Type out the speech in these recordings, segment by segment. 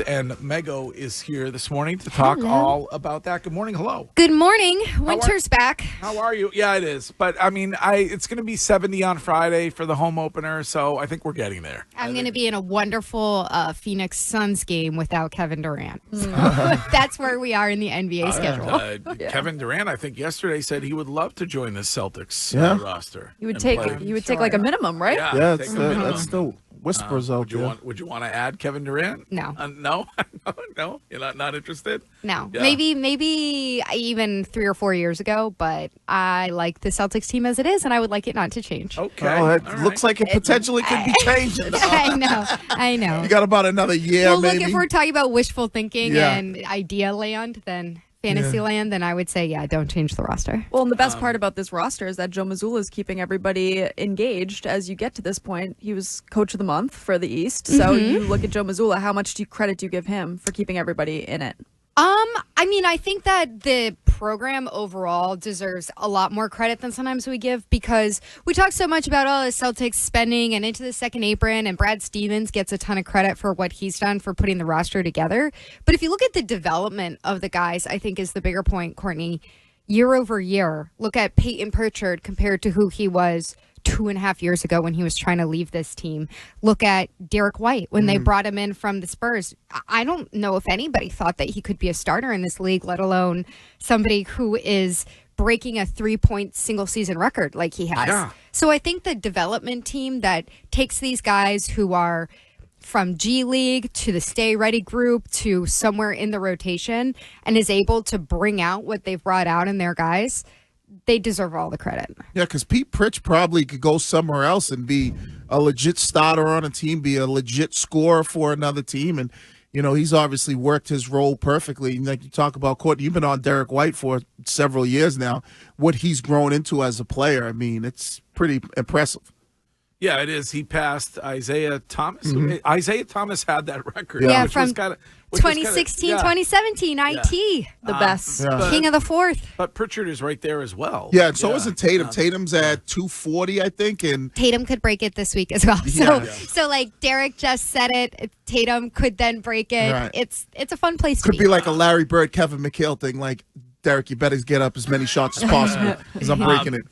and Mego is here this morning to talk all about that. Good morning. Hello. Good morning. Winter's back. How are you? Yeah, it is. But, I mean, it's going to be 70 on Friday for the home opener, so I think we're getting there. I'm going to be in a wonderful Phoenix Suns game without Kevin Durant. That's where we are in the NBA schedule. Kevin Durant, I think yesterday said he would love to join the Celtics roster. You would take like a minimum, right? Yeah, that's still whispers out there. Would you want to add Kevin Durant? No. No? No? You're not interested? No. Yeah. Maybe even 3 or 4 years ago, but I like the Celtics team as it is, and I would like it not to change. Okay. Oh, it looks like it potentially could be changing. I know. You got about another year, well, maybe. look, if we're talking about wishful thinking and idea land, then fantasy land, then I would say, don't change the roster. Well, and the best part about this roster is that Joe Mazzulla is keeping everybody engaged as you get to this point. He was coach of the month for the East. So you look at Joe Mazzulla, how much credit do you give him for keeping everybody in it? I mean, I think that the program overall deserves a lot more credit than sometimes we give, because we talk so much about the Celtics spending and into the second apron, and Brad Stevens gets a ton of credit for what he's done for putting the roster together. But if you look at the development of the guys, I think is the bigger point, Courtney. Year over year, look at Peyton Pritchard compared to who he was 2.5 years ago when he was trying to leave this team. Look at Derek White when they brought him in from the Spurs. I don't know if anybody thought that he could be a starter in this league, let alone somebody who is breaking a 3-point single season record like he has. Yeah. So I think the development team that takes these guys who are from G League to the Stay Ready group to somewhere in the rotation and is able to bring out what they've brought out in their guys, they deserve all the credit. Yeah, because Pete Pritch probably could go somewhere else and be a legit starter on a team, be a legit scorer for another team. And, you know, he's obviously worked his role perfectly. Like you talk about, Courtney, you've been on Derek White for several years now. What he's grown into as a player, I mean, it's pretty impressive. Yeah, it is. He passed Isaiah Thomas. Isaiah Thomas had that record. Yeah, which from was kinda, 2016, 2017, IT. The best. King of the fourth. But Pritchard is right there as well. Yeah, and so isn't Tatum. Tatum's at 240, I think. And Tatum could break it this week as well. So like Derek just said it, Tatum could then break it. Right. It's a fun place to be. Could be like a Larry Bird, Kevin McHale thing. Like, Derek, you better get up as many shots as possible because I'm breaking it.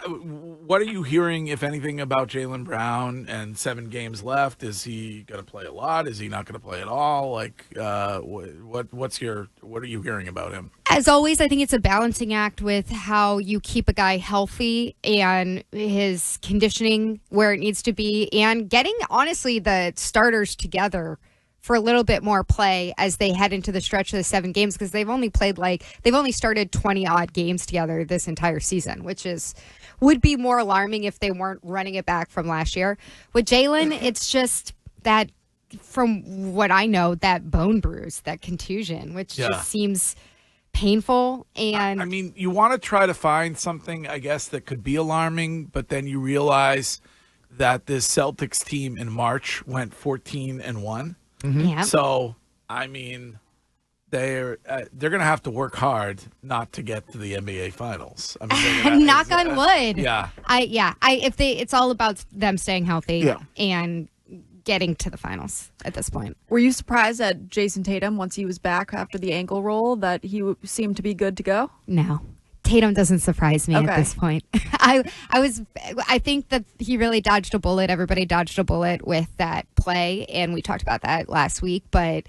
What are you hearing, if anything, about Jaylen Brown and 7 games left? Is he going to play a lot? Is he not going to play at all? Like, what are you hearing about him? As always, I think it's a balancing act with how you keep a guy healthy and his conditioning where it needs to be, and getting, honestly, the starters together for a little bit more play as they head into the stretch of the 7 games, because they've only started 20 odd games together this entire season, which would be more alarming if they weren't running it back from last year. With Jaylen, it's just that, from what I know, that bone bruise, that contusion, which just seems painful. And I mean, you want to try to find something, I guess, that could be alarming, but then you realize that this Celtics team in March went 14-1. Yeah. So, I mean, they're going to have to work hard not to get to the NBA Finals. I mean, knock on wood. Yeah. It's all about them staying healthy and getting to the finals at this point. Were you surprised at Jason Tatum once he was back after the ankle roll that he seemed to be good to go? No. Tatum doesn't surprise me at this point. I think that he really dodged a bullet. Everybody dodged a bullet with that play, and we talked about that last week. But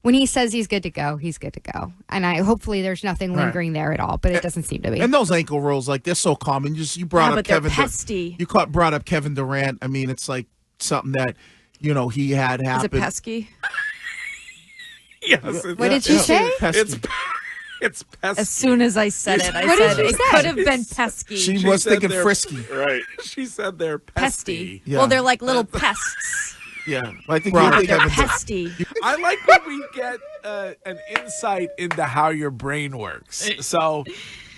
when he says he's good to go, he's good to go. And hopefully there's nothing lingering there at all, but it doesn't seem to be. And those ankle rolls, like, they're so common. You brought up Kevin. Pesty. You brought up Kevin Durant. I mean, it's like something that, you know, he had happen. Is it pesky? Yes. What did you say? It's pesky. As soon as I said it, I said it could have been pesky. She was thinking frisky. Right. She said they're pesty. Yeah. Well, they're like little pests. Yeah. I think they're pesty. I like when we get an insight into how your brain works. So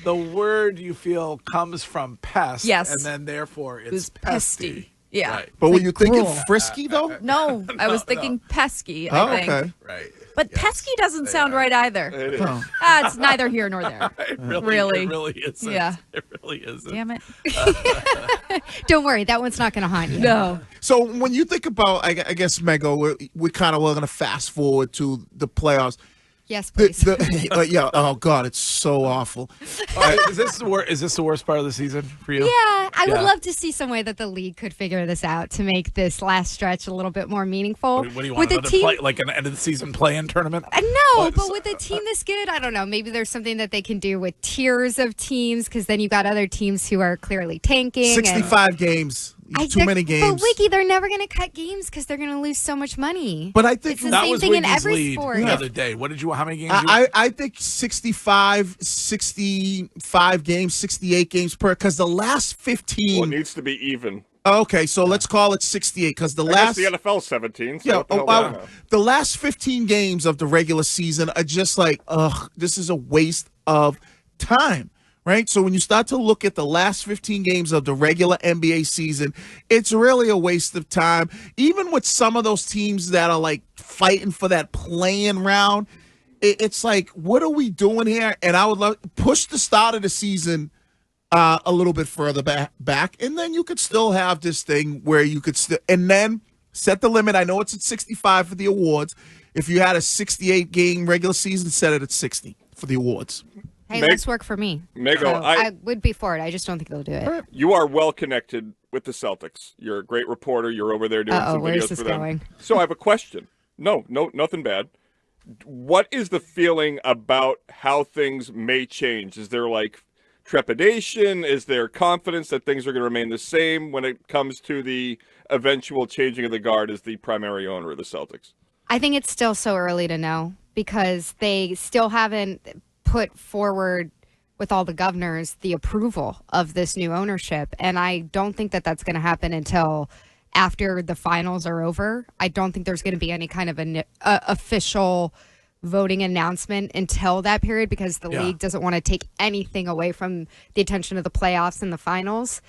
the word you feel comes from pest. Yes. And then therefore it's pesty. Yeah. Right. But were you thinking frisky, though? No, I was thinking pesky, I think. Okay. Right. But pesky doesn't sound right either. It is. Oh. It's neither here nor there. It Really? It really isn't. Yeah. It really isn't. Damn it. Don't worry, that one's not going to haunt you. No. So when you think about, I guess, Mego, we're kind of going to fast forward to the playoffs. Yes, please. Yeah. Oh God, it's so awful. Is this the worst part of the season for you? Yeah, I would Yeah. love to see some way that the league could figure this out to make this last stretch a little bit more meaningful. What do you with want a to team? play like an end of the season play-in tournament? No, What? but with a team this good, I don't know. Maybe there's something that they can do with tiers of teams because then you've got other teams who are clearly tanking. 65 games. Too many games. But Wiki, they're never going to cut games because they're going to lose so much money. But I think It's the That same was thing in Wiggy's every lead sport. the other day. What did you? How many games? I think 65 games, 68 games per, because the last 15. Well, it needs to be even. Okay, so let's call it 68 because the I guess last. the NFL's 17. So Yeah, what the hell do I know? the last 15 games of the regular season are just like, this is a waste of time, right? So when you start to look at the last 15 games of the regular NBA season, it's really a waste of time. Even with some of those teams that are like fighting for that play-in round, it's like, what are we doing here? And I would love push the start of the season a little bit further back, and then you could still have this thing where you could still, and then set the limit. I know it's at 65 for the awards. If you had a 68 game regular season, set it at 60 for the awards. Hey, Meg- let's work for me. Mego, So I- I would be for it. I just don't think they'll do it. You are well connected with the Celtics. You're a great reporter. You're over there doing some where's videos this for them. going? So I have a question. No, nothing bad. What is the feeling about how things may change? Is there like trepidation? Is there confidence that things are going to remain the same when it comes to the eventual changing of the guard as the primary owner of the Celtics? I think it's still so early to know because they still haven't put forward with all the governors the approval of this new ownership. And I don't think that that's going to happen until after the finals are over. I don't think there's going to be any kind of an official voting announcement until that period because the league doesn't want to take anything away from the attention of the playoffs and the finals.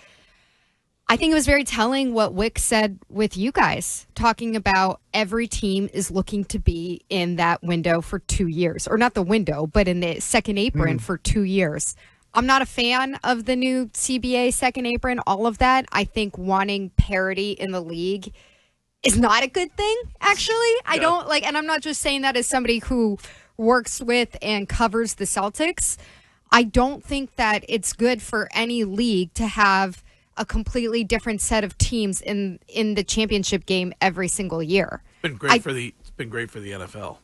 I think it was very telling what Wick said with you guys, talking about every team is looking to be in that window for 2 years, or not the window, but in the second apron for 2 years. I'm not a fan of the new CBA second apron, all of that. I think wanting parity in the league is not a good thing, actually. I don't like, and I'm not just saying that as somebody who works with and covers the Celtics. I don't think that it's good for any league to have a completely different set of teams in the championship game every single year. It's been great it's been great for the NFL.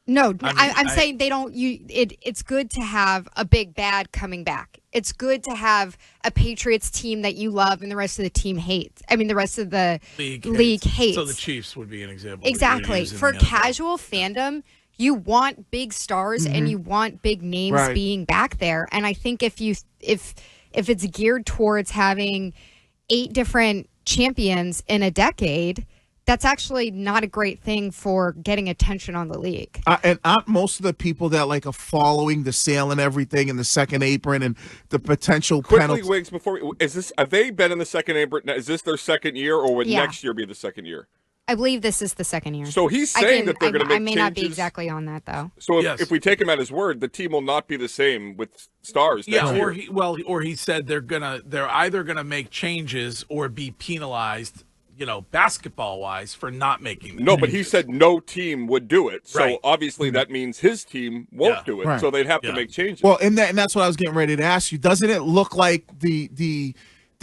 No, I'm saying they don't. It's good to have a big bad coming back. It's good to have a Patriots team that you love and the rest of the team hates. I mean, the rest of the league hates. So the Chiefs would be an example. Exactly. For casual fandom, you want big stars and you want big names being back there. And I think if it's geared towards having 8 different champions in a decade, that's actually not a great thing for getting attention on the league. And aren't most of the people that like are following the sale and everything and the second apron and the potential Quickly, penalty? Wiggs, have they been in the second apron? Is this their second year, or would Yeah. next year be the second year? I believe this is the second year. So he's saying that they're going to make I may changes. not be exactly on that, though. So Yes. if we take him at his word, the team will not be the same with stars next Yeah, year. or he said they're either gonna make changes or be penalized, basketball wise for not making the No, but he changes. said no team would do it. So Right. obviously that means his team won't Yeah. do it. Right. So they'd have to Yeah. make changes. Well, and that's what I was getting ready to ask you. Doesn't it look like the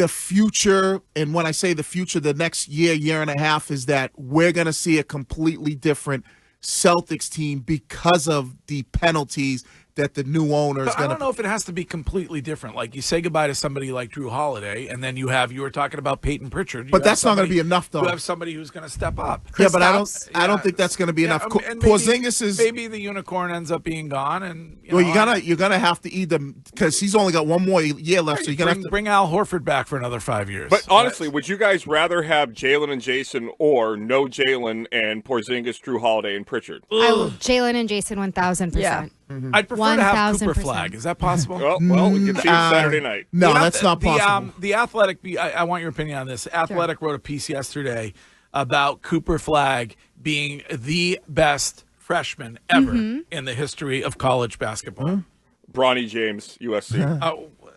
future, and when I say the future, the next year and a half, is that we're going to see a completely different Celtics team because of the penalties that the new owner is But I going don't to. know if it has to be completely different. Like you say goodbye to somebody like Drew Holiday, and then you were talking about Peyton Pritchard. You But have that's not going to somebody- be enough, though. You have somebody who's going to step up. Yeah, but I Kristaps. don't think that's going to be enough. And maybe- Porzingis is. maybe the unicorn ends up being gone, and Well, you're gonna have to either, because he's only got one more year left, so you're gonna have to. bring Al Horford back for another 5 years. But honestly, would you guys rather have Jaylen and Jason or no Jaylen and Porzingis, Drew Holiday, and Pritchard? Jaylen and Jason 1000%. I'd prefer to have 1000%. Cooper Flagg. Is that possible? Well, we can see it Saturday night. No, that's not possible. The Athletic, I want your opinion on this. Athletic wrote a piece yesterday about Cooper Flagg being the best freshman ever in the history of college basketball. Bronny James, USC.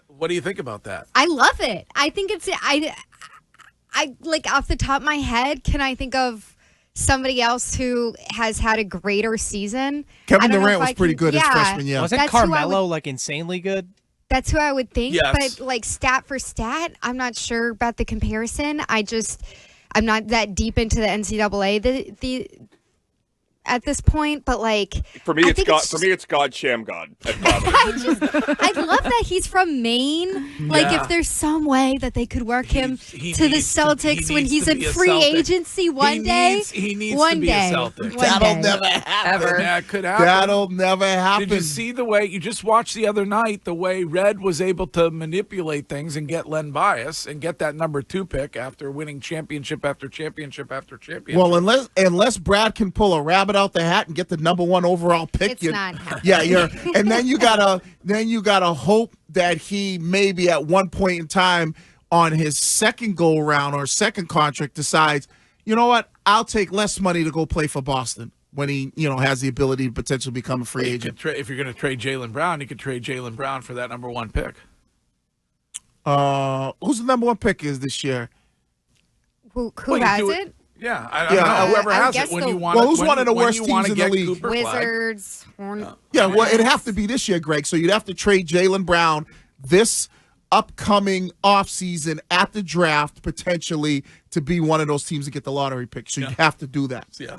What do you think about that? I love it. I think it's I like off the top of my head, can I think of somebody else who has had a greater season? Kevin Durant was pretty good his freshman year. Wasn't Carmelo like insanely good? That's who I would think, Yes. but like stat for stat, I'm not sure about the comparison. I'm not that deep into the NCAA at this point, but like For me, it's God Sham God. At I love that he's from Maine. Like if the's some way that they could work him He to the needs to- Celtics he when needs he's to in be a free Celtic. agency one day. He needs one to be day. a Celtic. One That'll day. never happen. Ever. That could happen. That'll never happen. Did you see the way you just watched the other night? The way Red was able to manipulate things and get Len Bias and get that number 2 pick after winning championship after championship after championship. Well, unless Brad can pull a rabbit out the hat and get the number 1 overall pick, It's not happening. yeah, and then you gotta hope that he maybe at one point in time on his second go around or second contract decides, you know what, I'll take less money to go play for Boston when he has the ability to potentially become a free agent. If you're going to trade Jaylen Brown, you could trade Jaylen Brown for that number 1 pick. Who's the number 1 pick is this year? Who Well, you has do it? Yeah, I don't know. Whoever I has guess it when the- you want. Well, who's one of the worst teams in the league? Cooper Flagg. Wizards. Yeah, well, it'd have to be this year, Greg. So you'd have to trade Jaylen Brown this upcoming offseason at the draft potentially to be one of those teams to get the lottery pick. So you have to do that. Yeah.